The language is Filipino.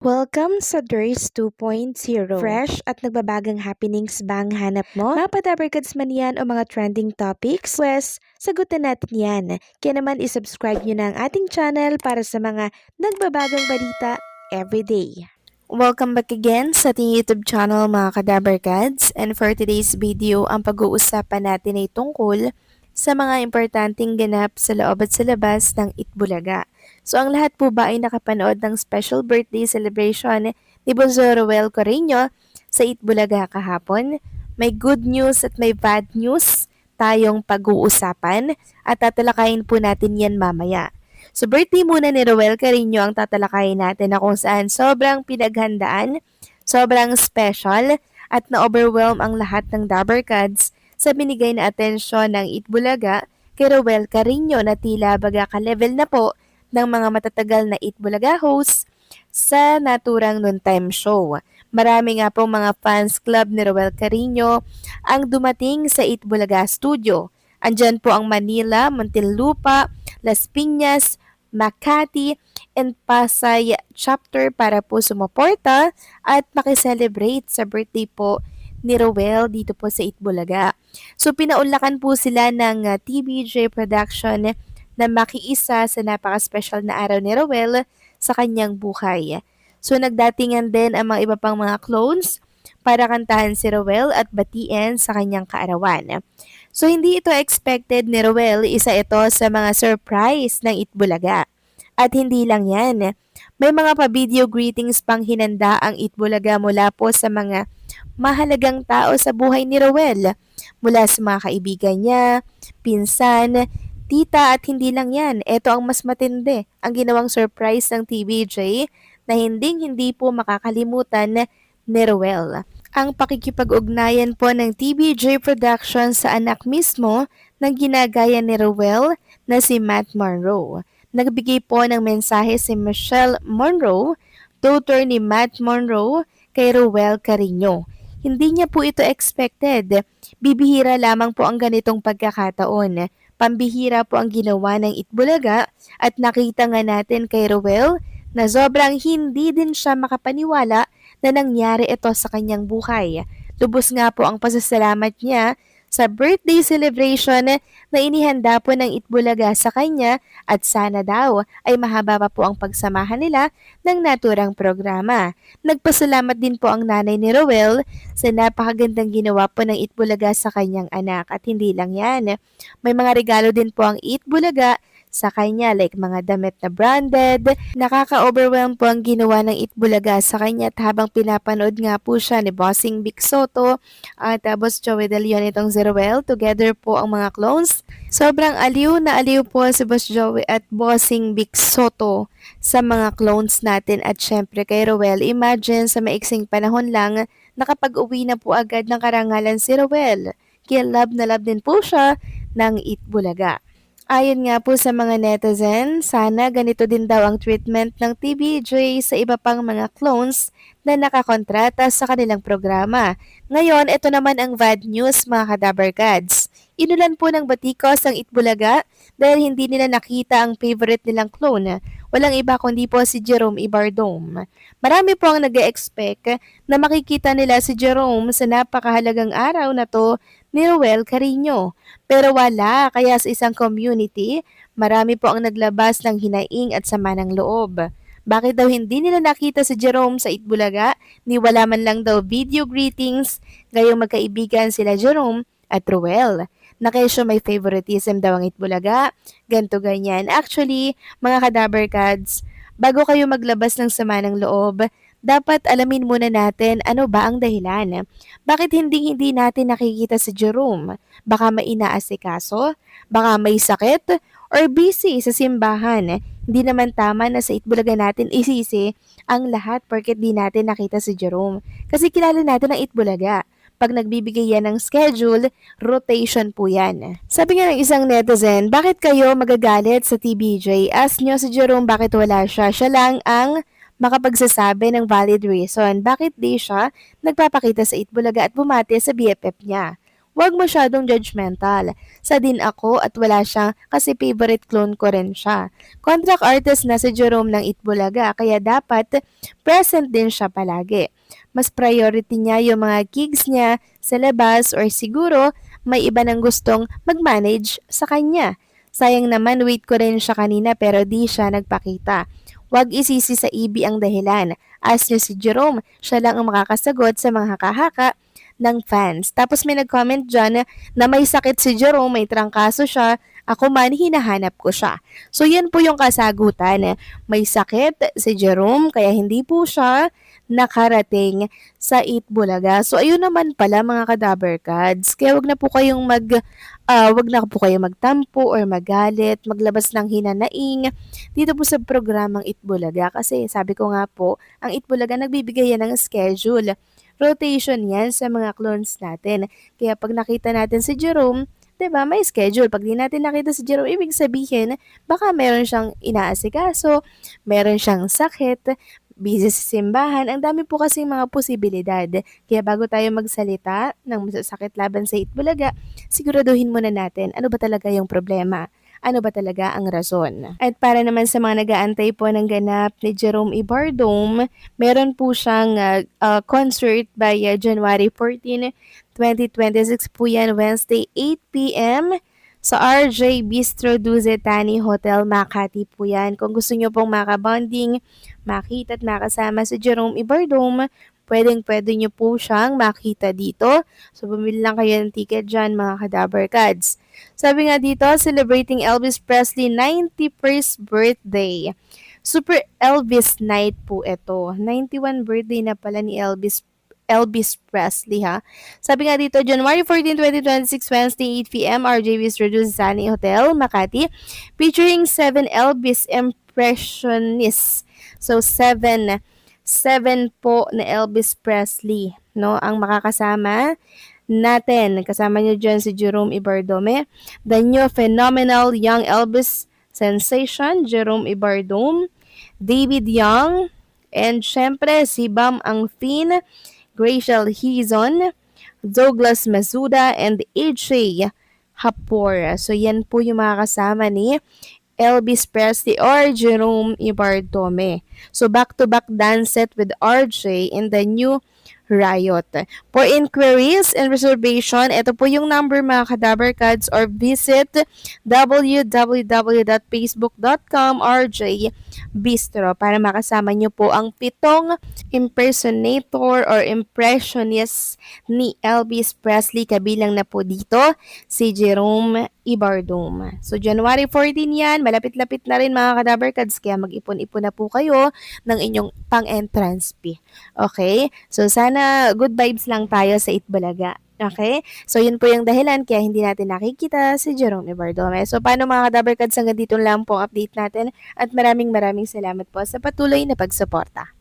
Welcome sa Durs 2.0. Fresh at nagbabagang happenings bang hanap mo? Mga padabarkads man yan o mga trending topics? Pwes, sagutan natin yan. Kaya naman isubscribe nyo na ang ating channel para sa mga nagbabagang balita everyday. Welcome back again sa ating YouTube channel mga kadabarkads. And for today's video, ang pag-uusapan natin ay tungkol sa mga importanteng ganap sa loob at sa labas ng Itbulaga. So ang lahat po ba ay nakapanood ng special birthday celebration ni Bonzo Roel Correño sa Itbulaga kahapon? May good news at may bad news tayong pag-uusapan at tatalakayin po natin yan mamaya. So birthday muna ni Roel Carreño ang tatalakayin natin na kung saan sobrang pinaghandaan, sobrang special at na-overwhelm ang lahat ng Dabarkads sa binigay na atensyon ng Itbulaga kay Roel Carreño na tila baga ka-level na po ng mga matatagal na Itbulaga hosts sa naturang noontime show. Marami nga po mga fans club ni Roel Carreño ang dumating sa Itbulaga studio. Andyan po ang Manila, Muntinlupa, Las Piñas, Makati, and Pasay chapter para po sumuporta at makiselebrate sa birthday po ni Roel dito po sa Itbulaga. So pinaunlakan po sila ng TBJ Production na makiisa sa napaka-special na araw ni Roel sa kanyang buhay. So nagdatingan din ang mga iba pang mga clones para kantahan si Roel at batiin sa kanyang kaarawan. So hindi ito expected ni Roel, isa ito sa mga surprise ng Itbulaga. At hindi lang yan, may mga pa-video greetings pang hinanda ang Itbulaga mula po sa mga mahalagang tao sa buhay ni Roel. Mula sa mga kaibigan niya, pinsan, tita at hindi lang yan. Ito ang mas matindi, ang ginawang surprise ng TBJ na hindi po makakalimutan ni Roel. Ang pakikipag-ugnayan po ng TBJ Production sa anak mismo ng ginagaya ni Roel na si Matt Monroe. Nagbigay po ng mensahe si Michelle Monroe, daughter ni Matt Monroe, kay Roel Carreño. Hindi niya po ito expected. Bibihira lamang po ang ganitong pagkakataon. Pambihira po ang ginawa ng Itbulaga at nakita nga natin kay Roel na sobrang hindi din siya makapaniwala na nangyari ito sa kanyang buhay. Lubos nga po ang pasasalamat niya sa birthday celebration na inihanda po ng Itbulaga sa kanya at sana daw ay mahaba pa po ang pagsamahan nila ng naturang programa. Nagpasalamat din po ang nanay ni Roel sa napakagandang ginawa po ng Itbulaga sa kanyang anak at hindi lang yan. May mga regalo din po ang Itbulaga sa kanya like mga damit na branded. Nakaka-overwhelm po ang ginawa ng Itbulaga sa kanya at habang pinapanood nga po siya ni Bossing Vic Soto at Boss Joey De Leon itong Zeruel, together po ang mga clones. Sobrang aliw na aliw po si Boss Joey at Bossing Vic Soto sa mga clones natin at syempre kay Roel. Imagine sa maiksing panahon lang nakapag-uwi na po agad ng karangalan si Roel. Kaya love na love din po siya ng Itbulaga. Ayon nga po sa mga netizen, sana ganito din daw ang treatment ng TBJ sa iba pang mga clones na nakakontrata sa kanilang programa. Ngayon, ito naman ang bad news mga kadabarkads. Inulan po ng batikos ang Itbulaga dahil hindi nila nakita ang favorite nilang clone. Walang iba kundi po si Jerome Ibardome. Marami po ang nag-expect na makikita nila si Jerome sa napakahalagang araw na to ni Roel Carreño. Pero wala, kaya sa isang community, marami po ang naglabas ng hinaing at sama ng loob. Bakit daw hindi nila nakita si Jerome sa Itbulaga ni wala man lang daw video greetings gayong magkaibigan sila Jerome at Roel? Na kesyo may favoritism daw ang Itbulaga, ganto ganyan. Actually, mga kadabarkads, bago kayo maglabas ng sama ng loob, dapat alamin muna natin ano ba ang dahilan. Bakit hindi natin nakikita si Jerome? Baka may inaasikaso? Baka may sakit? Or busy sa simbahan? Hindi naman tama na sa Itbulaga natin isisi ang lahat porket di natin nakita si Jerome. Kasi kilala natin ang Itbulaga. Pag nagbibigay yan ng schedule, rotation po yan. Sabi nga ng isang netizen, bakit kayo magagalit sa TBJ? Ask nyo si Jerome bakit wala siya. Siya lang ang makapagsasabi ng valid reason bakit di siya nagpapakita sa Itbulaga at bumati sa BFF niya. Huwag masyadong judgmental. Sa din ako at wala siyang kasi favorite clone ko rin siya. Contract artist na si Jerome ng Itbulaga kaya dapat present din siya palagi. Mas priority niya yung mga gigs niya sa labas or siguro may iba nang gustong mag-manage sa kanya. Sayang naman wait ko rin siya kanina pero di siya nagpakita. Huwag isisi sa EB ang dahilan. Ask niyo si Jerome, siya lang ang makakasagot sa mga haka-haka ng fans. Tapos may nag-comment dyan na may sakit si Jerome, may trangkaso siya, ako man hinahanap ko siya. So yan po yung kasagutan. May sakit si Jerome kaya hindi po siya nakarating sa Itbulaga. So ayun naman pala mga kadaber cards. Kaya wag na po kayo magtampo or magalit, maglabas ng hinanaing dito po sa programang Itbulaga kasi sabi ko nga po, ang Itbulaga nagbibigay yan ng schedule. Rotation yan sa mga clones natin. Kaya pag nakita natin si Jerome, 'di ba, may schedule. Pag di natin nakita si Jerome, ibig sabihin, baka meron siyang inaasikaso, meron siyang sakit, busy sa simbahan, ang dami po kasing mga posibilidad. Kaya bago tayo magsalita ng masasakit laban sa Itbulaga, siguraduhin muna natin ano ba talaga yung problema. Ano ba talaga ang rason? At para naman sa mga nag-aantay po ng ganap ni Jerome Ibardome, meron po siyang concert by January 14, 2026 po yan, Wednesday 8 p.m. sa RJ Bistro Duzetani Hotel, Makati po yan. Kung gusto nyo pong makabonding, makita at makasama si Jerome Ibardome, pwedeng-pwede nyo po siyang makita dito. So, bumili lang kayo ng ticket dyan, mga kadaber cards. Sabi nga dito, celebrating Elvis Presley 91st birthday. Super Elvis night po ito. 91 birthday na pala ni Elvis Presley ha. Sabi nga dito, January 14, 2026, Wednesday, 8 p.m., RJ Bistro Sunny Hotel, Makati, featuring 7 Elvis impressionists. So, 7 po na Elvis Presley, no, ang makakasama natin. Kasama niyo dyan si Jerome Ibardome, the new phenomenal young Elvis sensation, Jerome Ibardome, David Young, and syempre si Bam Angfin, Graciel Hizon, Douglas Masuda, and AJ Hapor. So yan po yung mga kasama ni Elvis Presley or Jerome Ibardome. So back-to-back dance set with RJ in the new Riot. For inquiries and reservation, ito po yung number mga kadaber cards or visit www.facebook.com RJ Bistro para makasama nyo po ang 7 impersonator or impressionist ni Elvis Presley. Kabilang na po dito si Jerome Ibardome. So January 14 yan, malapit-lapit na rin mga kadaber cards kaya mag-ipon-ipon na po kayo ng inyong pang-entrance fee. Okay? So sana good vibes lang tayo sa Itbulaga. Okay? So yun po yung dahilan kaya hindi natin nakikita si Jerome Ibardome. So paano mga kadaber cards, hanggang dito lang po ang update natin at maraming salamat po sa patuloy na pagsuporta.